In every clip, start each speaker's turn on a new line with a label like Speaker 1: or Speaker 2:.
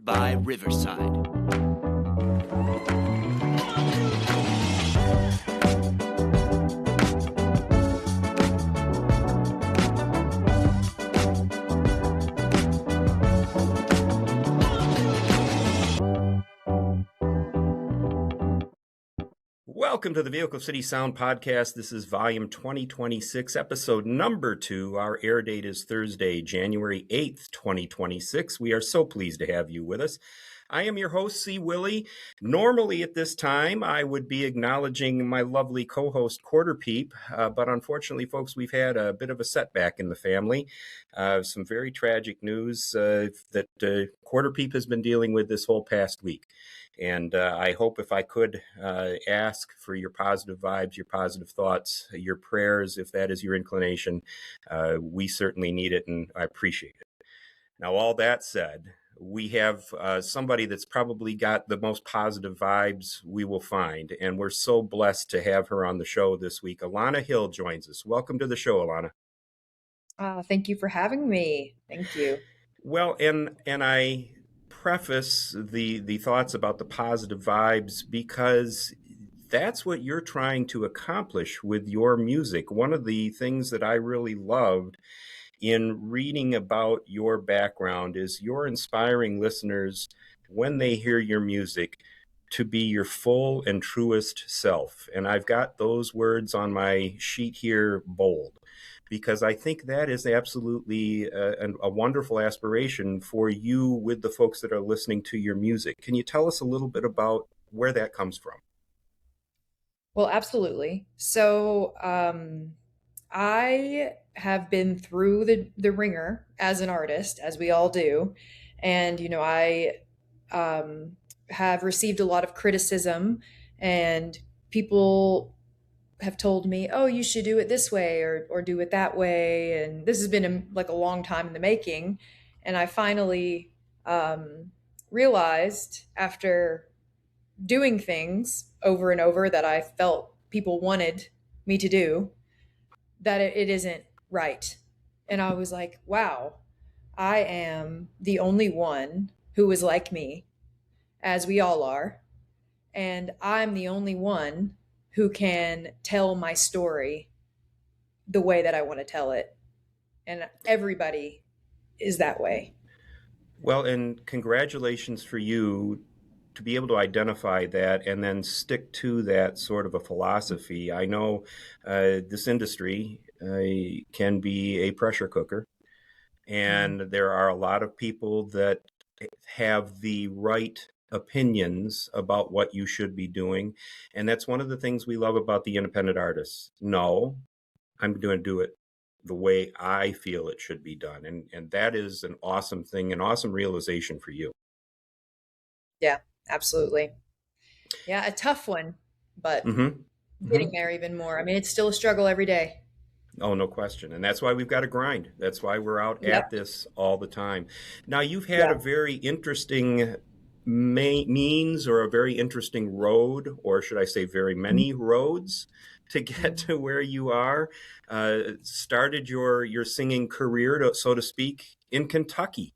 Speaker 1: by Riverside. Welcome to the Vehicle City Sound Podcast. This is volume 2026, episode number 2. Our air date is Thursday, January 8th, 2026. We are so pleased to have you with us. I am your host, C. Willie. Normally at this time, I would be acknowledging my lovely co-host, Quarter Peep, but unfortunately, folks, we've had a bit of a setback in the family. Some very tragic news that Quarter Peep has been dealing with this whole past week. And I hope if I could ask for your positive vibes, your positive thoughts, your prayers, if that is your inclination, we certainly need it and I appreciate it. Now, all that said, we have somebody that's probably got the most positive vibes we will find. And we're so blessed to have her on the show this week. Alana Hil joins us. Welcome to the show, Alana.
Speaker 2: Thank you for having me. Thank you.
Speaker 1: Well, and I preface the thoughts about the positive vibes because that's what you're trying to accomplish with your music. One of the things that I really loved in reading about your background is you're inspiring listeners when they hear your music to be your full and truest self. And I've got those words on my sheet here bold, because I think that is absolutely a wonderful aspiration for you with the folks that are listening to your music. Can you tell us a little bit about where that comes from?
Speaker 2: Well, absolutely. So I have been through the ringer as an artist, as we all do. And, you know, I have received a lot of criticism, and people have told me, oh, you should do it this way or do it that way. And this has been like a long time in the making. And I finally realized after doing things over and over that I felt people wanted me to do, that it isn't right. And I was like, wow, I am the only one who is like me, as we all are. And I'm the only one who can tell my story the way that I want to tell it. And everybody is that way.
Speaker 1: Well, and congratulations for you to be able to identify that and then stick to that sort of a philosophy. I know this industry can be a pressure cooker, and there are a lot of people that have the right opinions about what you should be doing. And that's one of the things we love about the independent artists. No, I'm going to do it the way I feel it should be done. And that is an awesome thing, an awesome realization for you.
Speaker 2: Yeah, absolutely. Yeah, a tough one, but getting there even more. I mean, it's still a struggle every day.
Speaker 1: Oh, no question. And that's why we've got to grind. That's why we're out at this all the time. Now, you've had a very interesting means or a very interesting road, or should I say very many roads to get to where you are. Started your singing career, so to speak, in Kentucky,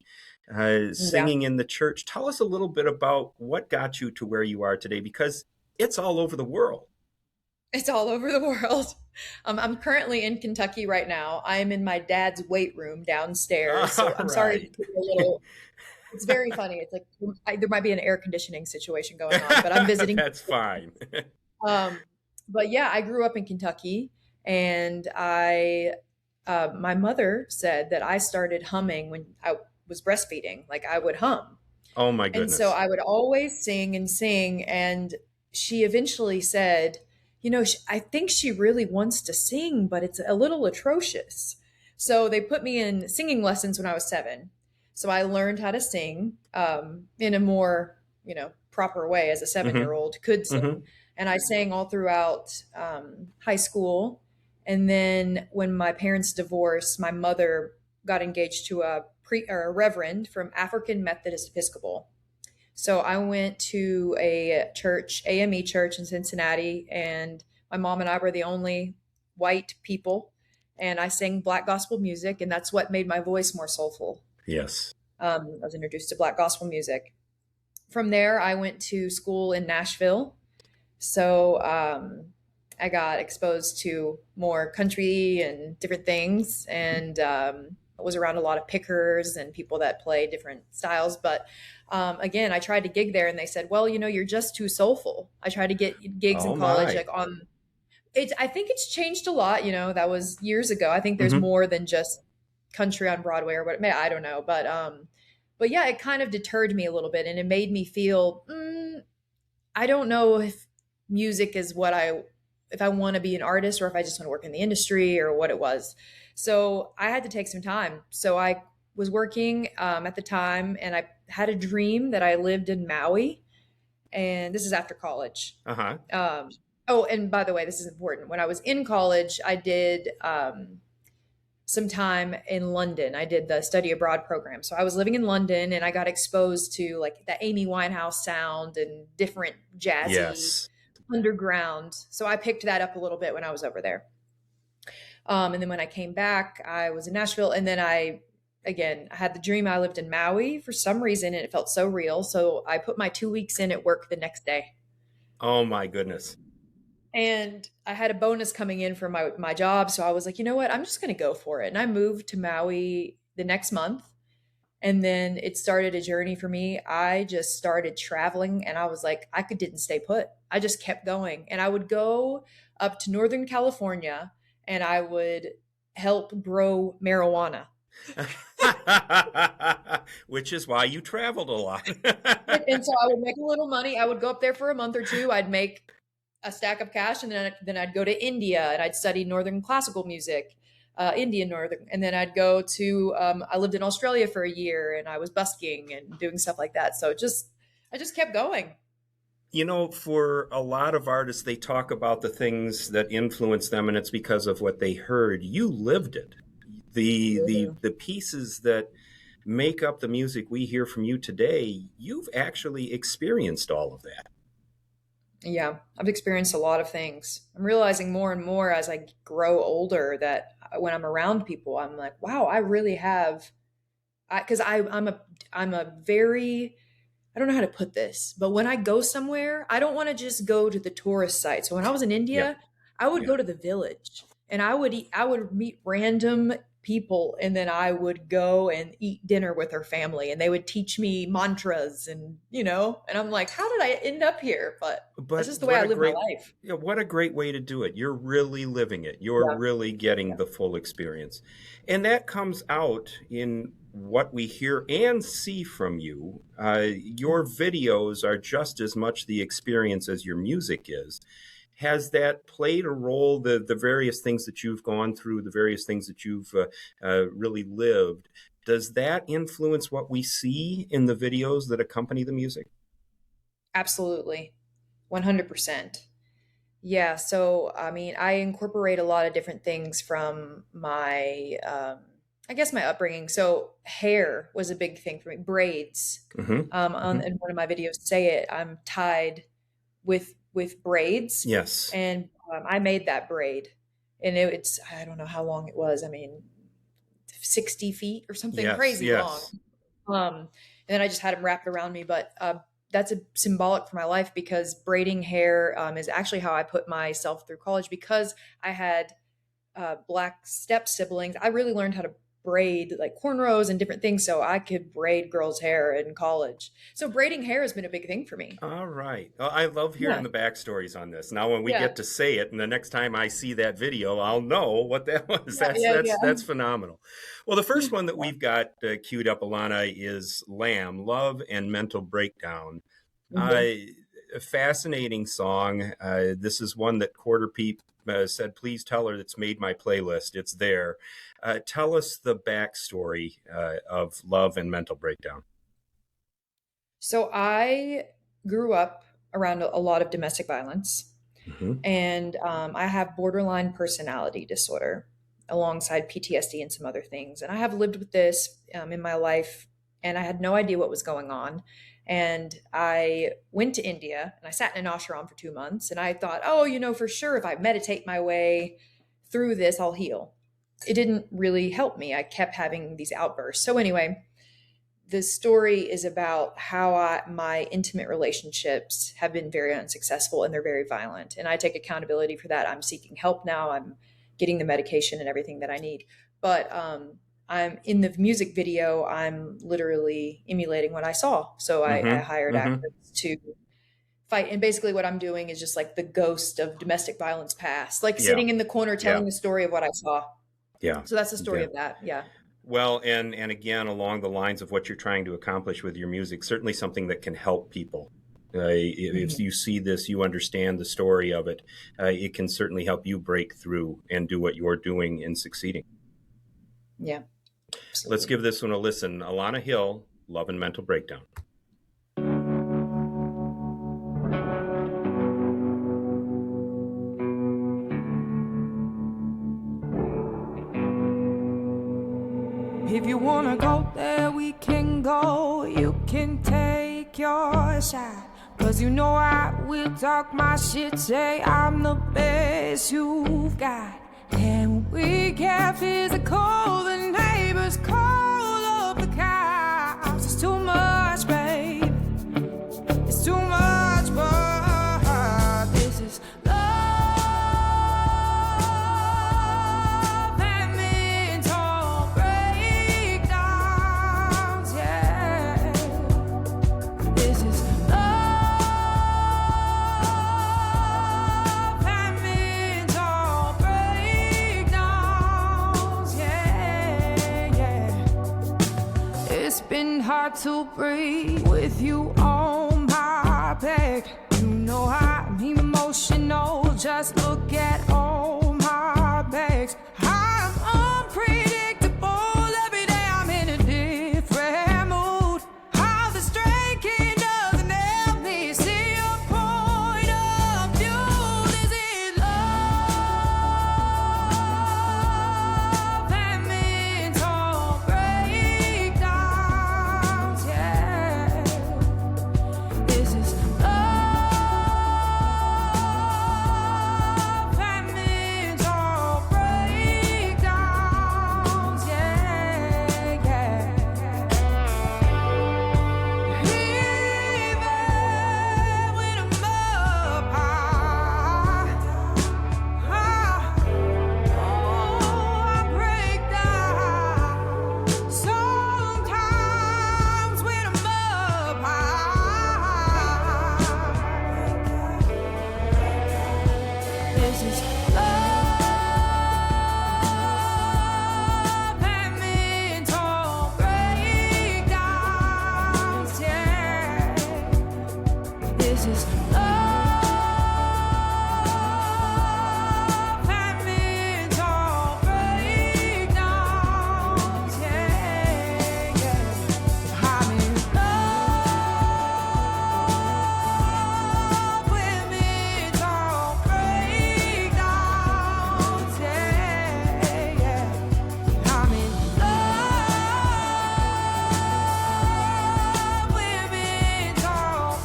Speaker 1: singing in the church. Tell us a little bit about what got you to where you are today, because it's all over the world.
Speaker 2: It's all over the world. I'm currently in Kentucky right now. I'm in my dad's weight room downstairs. So I'm sorry to be a little... It's very funny. It's like there might be an air conditioning situation going on, but I'm visiting.
Speaker 1: That's fine.
Speaker 2: But yeah, I grew up in Kentucky, and my mother said that I started humming when I was breastfeeding. Like I would hum.
Speaker 1: Oh my goodness.
Speaker 2: And so I would always sing and sing. And she eventually said, you know, I think she really wants to sing, but it's a little atrocious. So they put me in singing lessons when I was 7. So I learned how to sing in a more, proper way as a 7-year-old could sing. And I sang all throughout high school. And then when my parents divorced, my mother got engaged to a reverend from African Methodist Episcopal. So I went to a church, AME church in Cincinnati, and my mom and I were the only white people. And I sang Black gospel music, and that's what made my voice more soulful.
Speaker 1: Yes.
Speaker 2: I was introduced to Black gospel music. From there, I went to school in Nashville. So I got exposed to more country and different things, and I was around a lot of pickers and people that play different styles. But again, I tried to gig there, and they said, "Well, you're just too soulful." I tried to get gigs in
Speaker 1: Oh
Speaker 2: college,
Speaker 1: my.
Speaker 2: like on it. I think it's changed a lot. That was years ago. I think there's
Speaker 1: Hmm.
Speaker 2: more than just country on Broadway or what. I don't know, but yeah, it kind of deterred me a little bit, and it made me feel. I don't know if music is if I want to be an artist or if I just want to work in the industry or what it was. So I had to take some time. So I was working at the time, and I had a dream that I lived in Maui. And this is after college.
Speaker 1: Uh-huh.
Speaker 2: Oh, and by the way, this is important. When I was in college, I did some time in London. I did the study abroad program. So I was living in London, and I got exposed to like the Amy Winehouse sound and different jazzy
Speaker 1: Yes.
Speaker 2: underground. So I picked that up a little bit when I was over there. And then when I came back, I was in Nashville. And then again, I had the dream I lived in Maui for some reason, and it felt so real. So I put my 2 weeks in at work the next day.
Speaker 1: Oh my goodness.
Speaker 2: And I had a bonus coming in for my job. So I was like, you know what? I'm just going to go for it. And I moved to Maui the next month. And then it started a journey for me. I just started traveling, and I was like, didn't stay put. I just kept going. And I would go up to Northern California, and I would help grow marijuana.
Speaker 1: Which is why you traveled a lot.
Speaker 2: And so I would make a little money. I would go up there for a month or two. I'd make a stack of cash, and then I'd go to India, and I'd study Northern classical music, Indian Northern, and then I'd go to. I lived in Australia for a year, and I was busking and doing stuff like that. So I just kept going.
Speaker 1: For a lot of artists, they talk about the things that influence them, and it's because of what they heard. You lived it. The pieces that make up the music we hear from you today, you've actually experienced all of that.
Speaker 2: Yeah, I've experienced a lot of things. I'm realizing more and more as I grow older that when I'm around people, I'm like, wow, I really have. Because I'm a very I don't know how to put this, but when I go somewhere, I don't want to just go to the tourist site. So when I was in
Speaker 1: Yeah,
Speaker 2: India, I would
Speaker 1: yeah.
Speaker 2: go to the village, and I would meet random people, and then I would go and eat dinner with her family, and they would teach me mantras, and I'm like, how did I end up here? But that's
Speaker 1: But
Speaker 2: just the way I live my life.
Speaker 1: what a great way to do it. You're really living it. You're
Speaker 2: Yeah.
Speaker 1: really getting the full experience. And that comes out in what we hear and see from you. Your videos are just as much the experience as your music is. Has that played a role, the various things that you've gone through, the various things that you've really lived? Does that influence what we see in the videos that accompany the music?
Speaker 2: Absolutely. 100%. Yeah, so I mean, I incorporate a lot of different things from I guess my upbringing. So hair was a big thing for me. Braids.
Speaker 1: Hmm.
Speaker 2: On in one of my videos, say it. I'm tied with braids,
Speaker 1: Yes.
Speaker 2: and I made that braid, and it's I don't know how long it was. I mean, 60 feet or something
Speaker 1: Yes.
Speaker 2: crazy long.
Speaker 1: Yes.
Speaker 2: And then I just had them wrapped around me. But that's a symbolic for my life because braiding hair is actually how I put myself through college because I had black step siblings. I really learned how to braid like cornrows and different things so I could braid girls' hair in college. So braiding hair has been a big thing for me.
Speaker 1: All right. Well, I love
Speaker 2: Yeah.
Speaker 1: hearing the backstories on this. Now, when we
Speaker 2: Yeah.
Speaker 1: get to say it, and the next time I see that video, I'll know what that was.
Speaker 2: Yeah.
Speaker 1: That's
Speaker 2: Yeah.
Speaker 1: that's
Speaker 2: Yeah.
Speaker 1: that's phenomenal. Well, the first one that we've got queued up, Alana, is "Lamb: Love and Mental Breakdown."
Speaker 2: Mhm.
Speaker 1: A fascinating song. This is one that Quarter Peep said, "Please tell her it's made my playlist. It's there." Tell us the backstory of "Love and Mental Breakdown."
Speaker 2: So I grew up around a lot of domestic violence,
Speaker 1: Hmm.
Speaker 2: and I have borderline personality disorder alongside PTSD and some other things. And I have lived with this in my life, and I had no idea what was going on. And I went to India and I sat in an ashram for 2 months, and I thought, oh, for sure, if I meditate my way through this, I'll heal. It didn't really help me. I kept having these outbursts. So, anyway, the story is about how my intimate relationships have been very unsuccessful and they're very violent. And I take accountability for that. I'm seeking help now. I'm getting the medication and everything that I need. But I'm in the music video, I'm literally emulating what I saw. So I
Speaker 1: Mm-hmm.
Speaker 2: hired
Speaker 1: Mm-hmm.
Speaker 2: actors to fight. And basically what I'm doing is just like the ghost of domestic violence past, like
Speaker 1: Yeah.
Speaker 2: sitting in the corner
Speaker 1: Yeah.
Speaker 2: telling the story of what I saw.
Speaker 1: Yeah.
Speaker 2: So that's the story
Speaker 1: Yeah.
Speaker 2: of that. Yeah.
Speaker 1: Well, and again, along the lines of what you're trying to accomplish with your music, certainly something that can help people. If
Speaker 2: Mhm.
Speaker 1: you see this, you understand the story of it, it can certainly help you break through and do what you're doing and succeeding.
Speaker 2: Yeah,
Speaker 1: Let's
Speaker 2: absolutely.
Speaker 1: give this one a listen. Alana Hil, Love and Mental Breakdown.
Speaker 3: If you wanna go there, we can go. You can take your shot. Cause you know I will talk my shit. Say I'm the best you've got. And we get physical. The neighbors call up the cops. It's too much, babe. It's too much, but this is love and mental breakdowns, yeah. This is love and mental breakdowns, yeah, yeah. It's been hard to breathe with you on my back. You know I'm emotional. Just look at all my bags. I'm unpredictable. Every day I'm in a different mood. How the striking doesn't help me see your point of view. This is love and mental breakdowns, yeah. This is love and mental breakdowns, yeah, yeah. Even when I'm up high, I break down. Sometimes when I'm up high, this is love and mental breakdowns, yeah. This is love and mental breakdowns, yeah, yeah. I'm in love with mental breakdowns, yeah, yeah. I'm in love with mental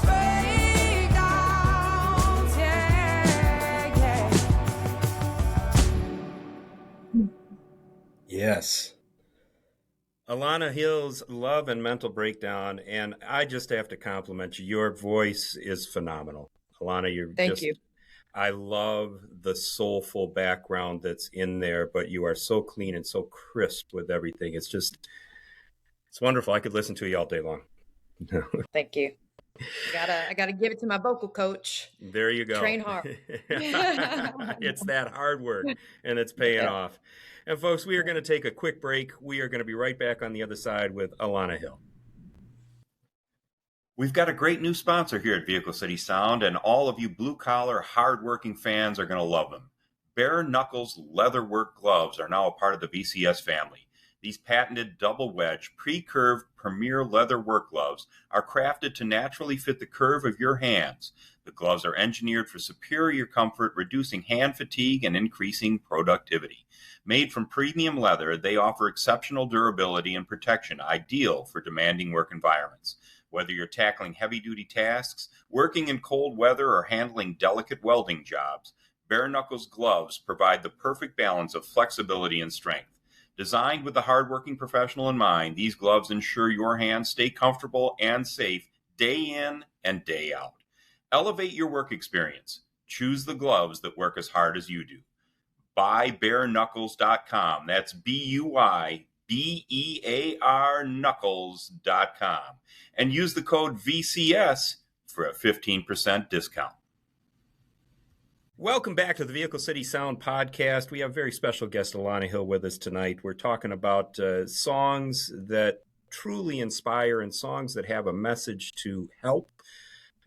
Speaker 3: breakdowns, yeah, yeah.
Speaker 1: Yes. Alana Hill's Love and Mental Breakdown, and I just have to compliment you. Your voice is phenomenal. Alana, you're
Speaker 2: Thank you.
Speaker 1: I love the soulful background that's in there, but you are so clean and so crisp with everything. It's wonderful. I could listen to you all day long.
Speaker 2: Thank you. I gotta give it to my vocal coach.
Speaker 1: There you go.
Speaker 2: Train hard.
Speaker 1: It's that hard work, and it's paying
Speaker 2: Yeah.
Speaker 1: off. And folks, we are going to take a quick break. We are going to be right back on the other side with Alana Hil. We've got a great new sponsor here at Vehicle City Sound, and all of you blue-collar, hard-working fans are going to love them. Bare Knuckles Leatherwork Gloves are now a part of the VCS family. These patented double-wedge, pre-curved premier leather work gloves are crafted to naturally fit the curve of your hands. The gloves are engineered for superior comfort, reducing hand fatigue and increasing productivity. Made from premium leather, they offer exceptional durability and protection, ideal for demanding work environments. Whether you're tackling heavy-duty tasks, working in cold weather, or handling delicate welding jobs, Bare Knuckles gloves provide the perfect balance of flexibility and strength.
Speaker 4: Designed with the hardworking professional in mind, these gloves ensure your hands stay comfortable and safe day in and day out. Elevate your work experience. Choose the gloves that work as hard as you do. BuyBareKnuckles.com. That's BUYBEAR Knuckles.com. And use the code VCS for a 15% discount.
Speaker 1: Welcome back to the Vehicle City Sound Podcast. We have a very special guest, Alana Hil, with us tonight. We're talking about songs that truly inspire and songs that have a message to help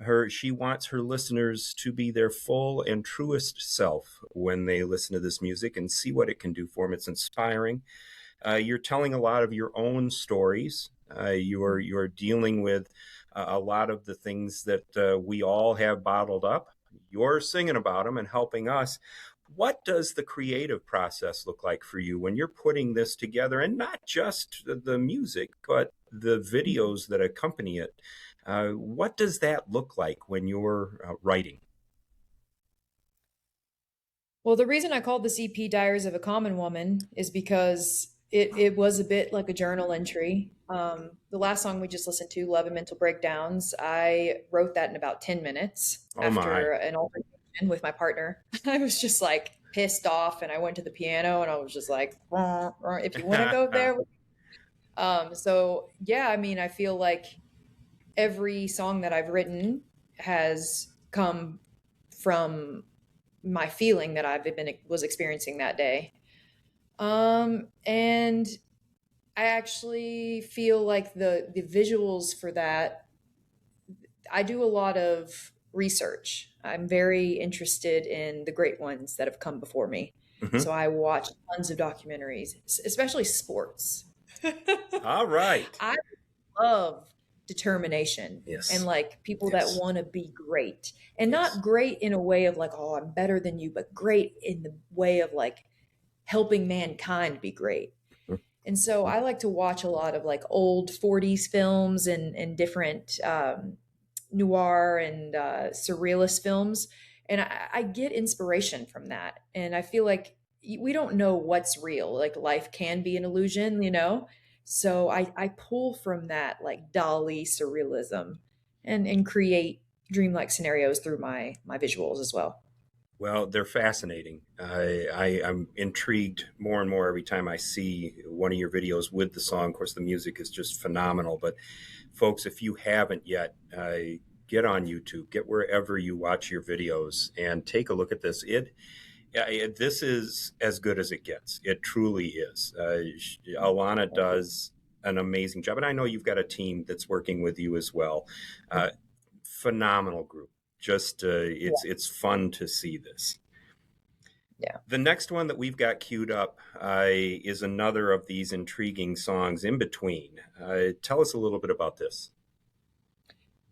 Speaker 1: her. She wants her listeners to be their full and truest self when they listen to this music and see what it can do for them. It's inspiring. You're telling a lot of your own stories. You're dealing with a lot of the things that we all have bottled up. You're singing about them and helping us. What does the creative process look like for you when you're putting this together, and not just the music, but the videos that accompany it? What does that look like when you're writing?
Speaker 2: Well, the reason I called this EP Diaries of a Common Woman is because it was a bit like a journal entry. The last song we just listened to, Love and Mental Breakdowns, I wrote that in about 10 minutes after an altercation with my partner. I was just like pissed off, and I went to the piano and I was just like, if you want to go there. So yeah, I mean, I feel like every song that I've written has come from my feeling that was experiencing that day. And I actually feel like the visuals for that, I do a lot of research. I'm very interested in the great ones that have come before me. Mm-hmm. So I watch tons of documentaries, especially sports.
Speaker 1: All right.
Speaker 2: I love determination.
Speaker 1: Yes.
Speaker 2: And like people that want to be great, and not great in a way of like, oh, I'm better than you, but great in the way of like helping mankind be great. And so I like to watch a lot of like old 40s films and different noir and surrealist films. And I get inspiration from that. And I feel like we don't know what's real. Like life can be an illusion, you know? So I pull from that like Dali surrealism and create dreamlike scenarios through my visuals as well.
Speaker 1: Well, they're fascinating. I'm intrigued more and more every time I see one of your videos with the song. Of course, the music is just phenomenal. But folks, if you haven't yet, get on YouTube, get wherever you watch your videos, and take a look at this. This is as good as it gets. It truly is. Alana does an amazing job. And I know you've got a team that's working with you as well. Phenomenal group. Just it's fun to see this.
Speaker 2: Yeah.
Speaker 1: The next one that we've got queued up is another of these intriguing songs, In Between. Tell us a little bit about this.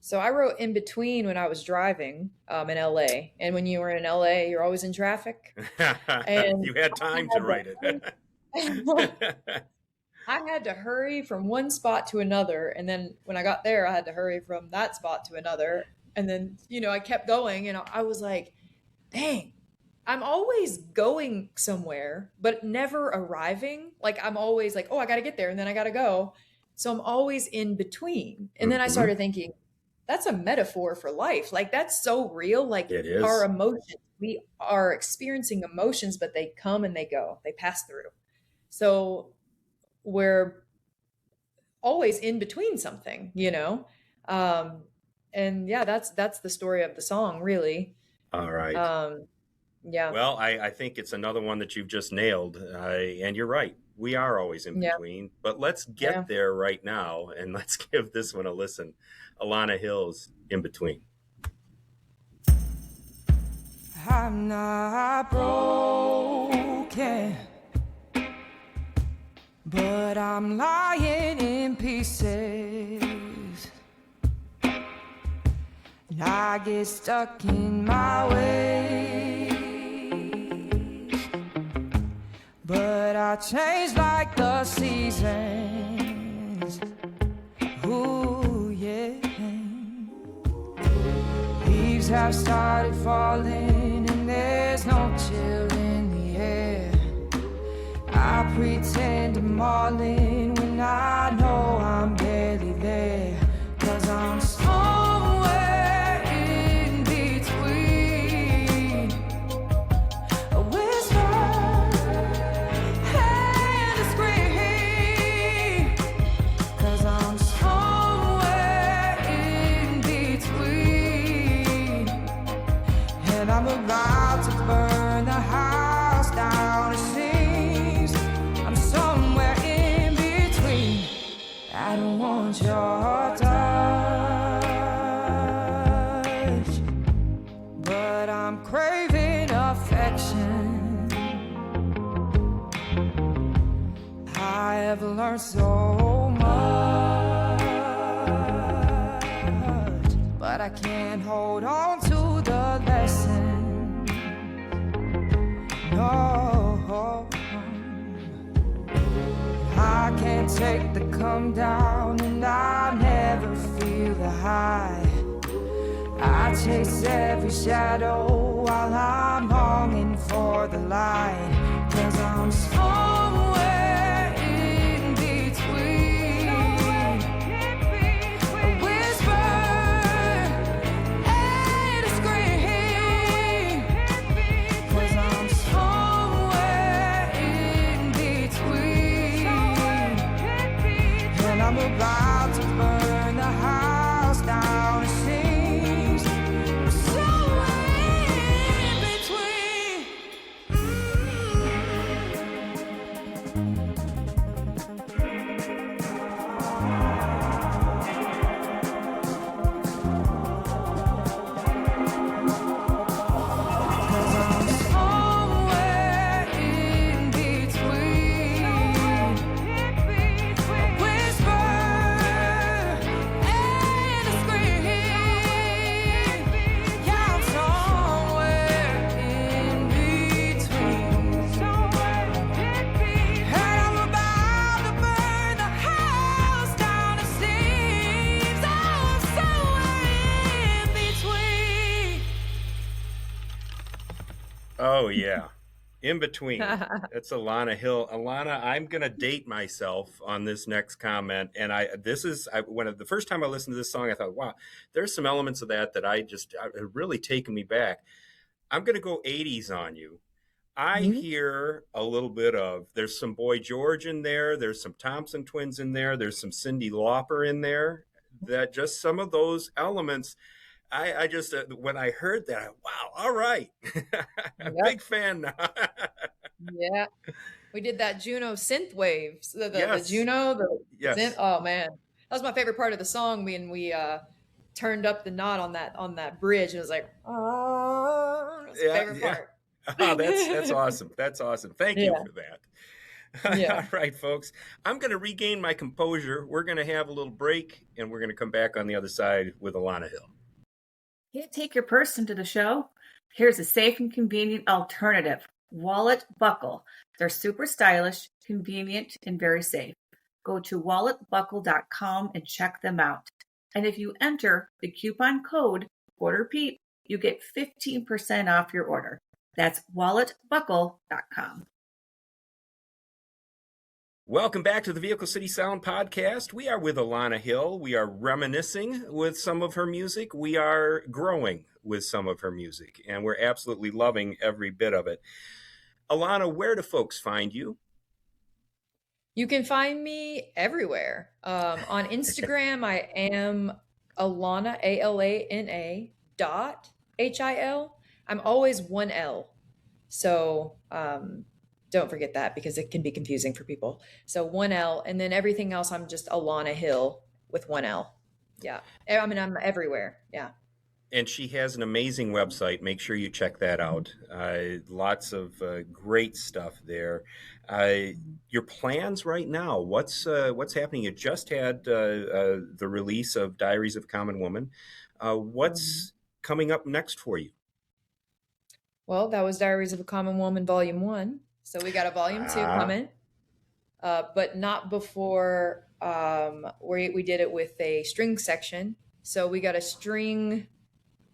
Speaker 2: So I wrote In Between when I was driving in LA. And when you were in LA, you're always in traffic. And
Speaker 1: you had time to write it.
Speaker 2: I had to hurry from one spot to another. And then when I got there, I had to hurry from that spot to another. And then, you know, I kept going and I was like, dang, I'm always going somewhere, but never arriving. Like I'm always like, oh, I got to get there and then I got to go. So I'm always in between. And then I started thinking, that's a metaphor for life. Like that's so real. Like
Speaker 1: it is.
Speaker 2: Our emotions, we are experiencing emotions, but they come and they go, they pass through. So we're always in between something, you know? And yeah, that's the story of the song, really.
Speaker 1: All right.
Speaker 2: Yeah.
Speaker 1: Well, I think it's another one that you've just nailed. And you're right. We are always in between. But let's get there right now, and let's give this one a listen. Alana Hil's In Between.
Speaker 3: I'm not broken, but I'm lying in pieces. I get stuck in my ways, but I change like the seasons. Ooh, yeah. Leaves have started falling and there's no chill in the air. I I pretend I'm all in when I know I'm barely there. 'Cause I'm somewhere in between a whisper and a scream. 'Cause I'm somewhere in between, and I'm about to burn the house down. It seems I'm somewhere in between. I don't want your touch, but I'm craving affection. I have learned so much, but I can't hold on to the lesson. No, I can't take the come down, and I never feel the high. I chase every shadow while I'm longing for the light. 'Cause I'm somewhere in between a whisper and a scream. 'Cause I'm somewhere in between, and I'm about to burn the house down. It seems somewhere in between. Somewhere in between a whisper and a scream. Yeah, I'm somewhere in between, and I'm about to burn the house down. It seems I'm somewhere in between.
Speaker 1: Oh yeah, in between. That's Alana Hil. Alana, I'm gonna date myself on this next comment, and the first time I listened to this song, I thought, wow, there's some elements of that have really taken me back. I'm gonna go 80s on you. I hear a little bit of, there's some Boy George in there, there's some Thompson Twins in there, there's some Cyndi Lauper in there. That just some of those elements. I just when I heard that, wow, all right,
Speaker 2: Yep.
Speaker 1: big fan now.
Speaker 2: Yeah. We did that Juno synth waves. The
Speaker 1: Yes.
Speaker 2: Juno, the
Speaker 1: Yes.
Speaker 2: synth. Oh man. That was my favorite part of the song when we turned up the knot on that bridge. It was like, oh, it was my favorite part.
Speaker 1: Oh, that's awesome. That's awesome. Thank you
Speaker 2: Yeah.
Speaker 1: for that.
Speaker 2: Yeah.
Speaker 1: All right, folks. I'm going to regain my composure. We're going to have a little break, and we're going to come back on the other side with Alana Hil.
Speaker 5: Can't take your purse into the show? Here's a safe and convenient alternative. Wallet Buckle. They're super stylish, convenient, and very safe. Go to walletbuckle.com and check them out. And if you enter the coupon code ORDERPEEP, you get 15% off your order. That's walletbuckle.com.
Speaker 1: Welcome back to the Vehicle City Sound Podcast. We are with Alana Hil. We are reminiscing with some of her music. We are growing with some of her music, and we're absolutely loving every bit of it. Alana, where do folks find you?
Speaker 2: You can find me everywhere. On Instagram, I am Alana, ALANA .HIL. I'm always one L. So don't forget that because it can be confusing for people. So one L, and then everything else, I'm just Alana Hil with one L. Yeah. I mean, I'm everywhere. Yeah.
Speaker 1: And she has an amazing website. Make sure you check that out. Lots of great stuff there. Your plans right now, what's happening? You just had the release of Diaries of a Common Woman. What's coming up next for you?
Speaker 2: Well, that was Diaries of a Common Woman, Volume 1. So we got a Volume 2 coming, but not before we did it with a string section. So we got a string,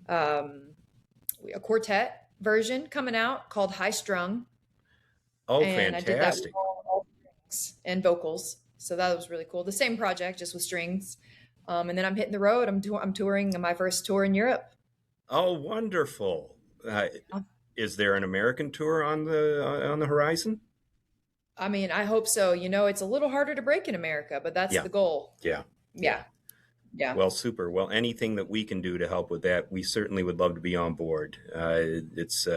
Speaker 2: a quartet version coming out called High Strung.
Speaker 1: Oh,
Speaker 2: and
Speaker 1: fantastic.
Speaker 2: I did that with all lyrics and vocals. So that was really cool. The same project, just with strings. And then I'm hitting the road. I'm touring my first tour in Europe.
Speaker 1: Oh, wonderful! Is there an American tour on the horizon?
Speaker 2: I mean, I hope so. It's a little harder to break in America, but that's the goal.
Speaker 1: Yeah.
Speaker 2: Yeah.
Speaker 1: Well, super. Well, anything that we can do to help with that, we certainly would love to be on board. It's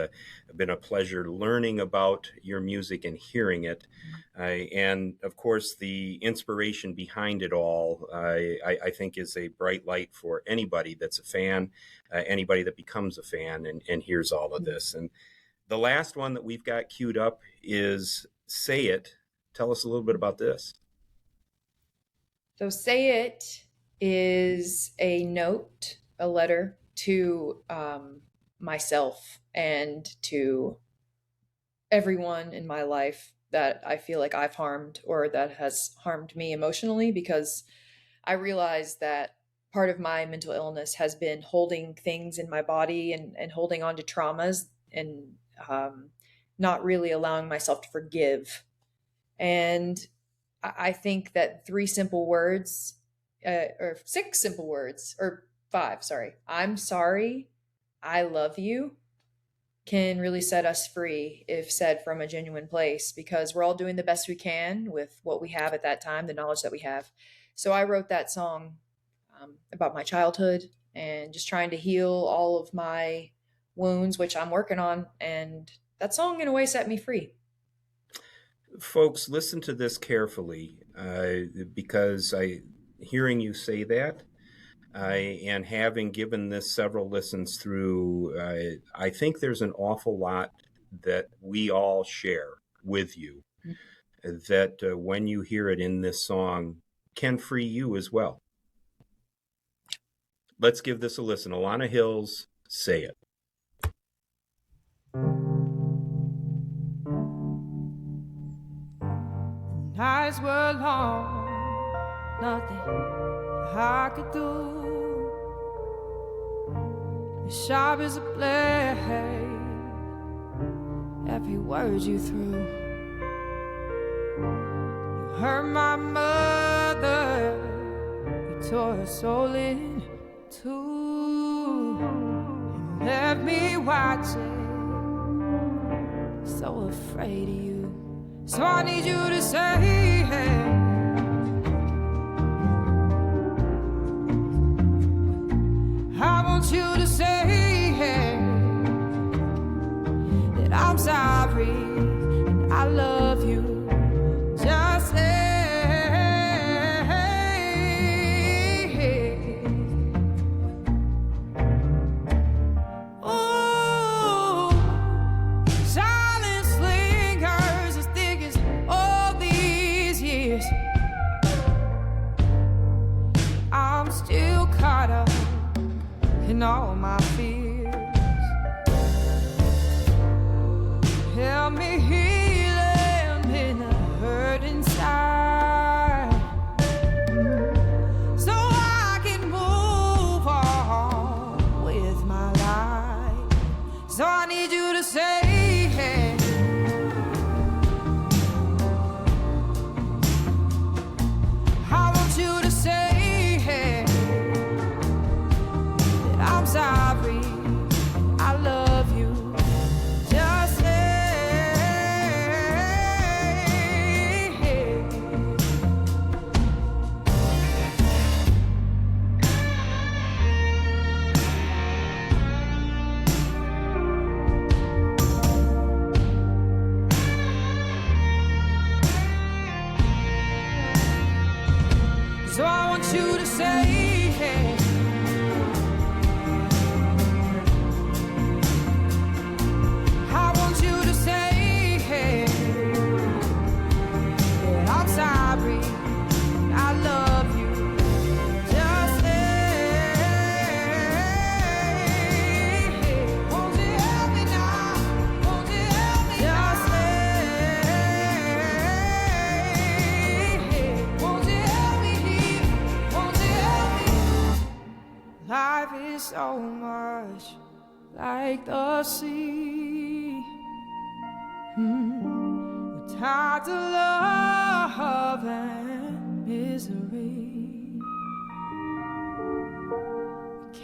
Speaker 1: been a pleasure learning about your music and hearing it. And of course, the inspiration behind it all, I think, is a bright light for anybody that's a fan, anybody that becomes a fan and hears all of this. And the last one that we've got queued up is Say It. Tell us a little bit about this.
Speaker 2: So Say It is a note, a letter to myself and to everyone in my life that I feel like I've harmed or that has harmed me emotionally, because I realized that part of my mental illness has been holding things in my body and holding on to traumas and not really allowing myself to forgive. And I think that 3 simple words, or 6 simple words, or 5, sorry, I'm sorry, I love you, can really set us free if said from a genuine place, because we're all doing the best we can with what we have at that time, the knowledge that we have. So I wrote that song about my childhood and just trying to heal all of my wounds, which I'm working on. And that song in a way set me free.
Speaker 1: Folks, listen to this carefully, because hearing you say that, and having given this several listens through, I think there's an awful lot that we all share with you, that when you hear it in this song can free you as well. Let's give this a listen. Alana Hil's Say It.
Speaker 3: Nights were long, nothing I could do. As sharp as a blade, every word you threw. You hurt my mother, you tore her soul in two, and left me watching, so afraid of you. So I need you to say, hey, I want you to say, hey, that I'm sorry and I love you. Just say, ooh, silence lingers as thick as all these years. I'm still caught up in all my fears. Help me healing in the hurt inside, so I can move on with my life. So I need you to say, hey, I want you to say, hey, I'm sorry, I love you. Just say, so I want you to say, hey, I want you to say, hey, that I'm sorry, I love you. Just say, won't you help me now? Won't you help me now? Just say, won't you help me here? Won't you help me? Life is so much like the sea. We're tied to love,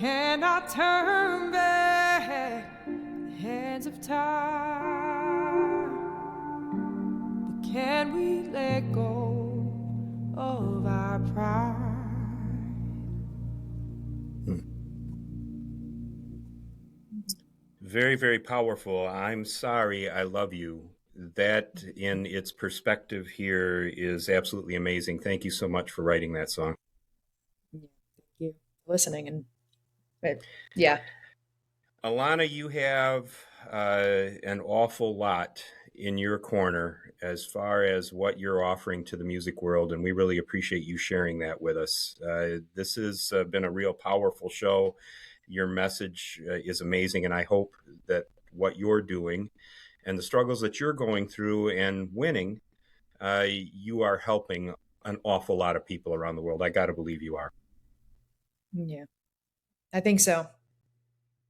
Speaker 3: cannot turn back the hands of time. But can we let go of our pride?
Speaker 1: Very, very powerful. I'm sorry, I love you. That in its perspective here is absolutely amazing. Thank you so much for writing that song.
Speaker 2: Thank you for listening. And yeah.
Speaker 1: Alana, you have an awful lot in your corner as far as what you're offering to the music world, and we really appreciate you sharing that with us. This has been a real powerful show. Your message is amazing, and I hope that what you're doing and the struggles that you're going through and winning, you are helping an awful lot of people around the world. I got to believe you are.
Speaker 2: Yeah, I think so.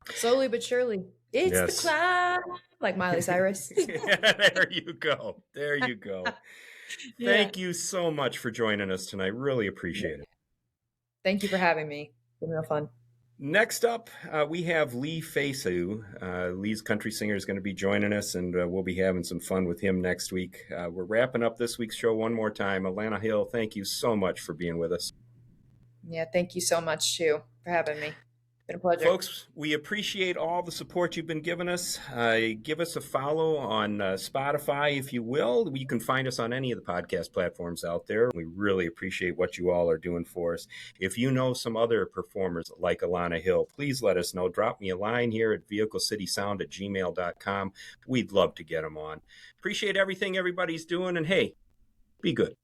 Speaker 2: Slowly but surely. It's
Speaker 1: Yes.
Speaker 2: the climb, like Miley Cyrus.
Speaker 1: There you go. There you go.
Speaker 2: Yeah.
Speaker 1: Thank you so much for joining us tonight. Really appreciate it.
Speaker 2: Thank you for having me. It's been real fun.
Speaker 1: Next up, we have Lee Fasu. Lee's country singer is going to be joining us, and we'll be having some fun with him next week. We're wrapping up this week's show one more time. Alana Hil, thank you so much for being with us.
Speaker 2: Yeah, thank you so much, too, for having me. It's been a pleasure.
Speaker 1: Folks, we appreciate all the support you've been giving us. Give us a follow on Spotify, if you will. You can find us on any of the podcast platforms out there. We really appreciate what you all are doing for us. If you know some other performers like Alana Hil, please let us know. Drop me a line here at vehiclecitysound@gmail.com. We'd love to get them on. Appreciate everything everybody's doing, and hey, be good.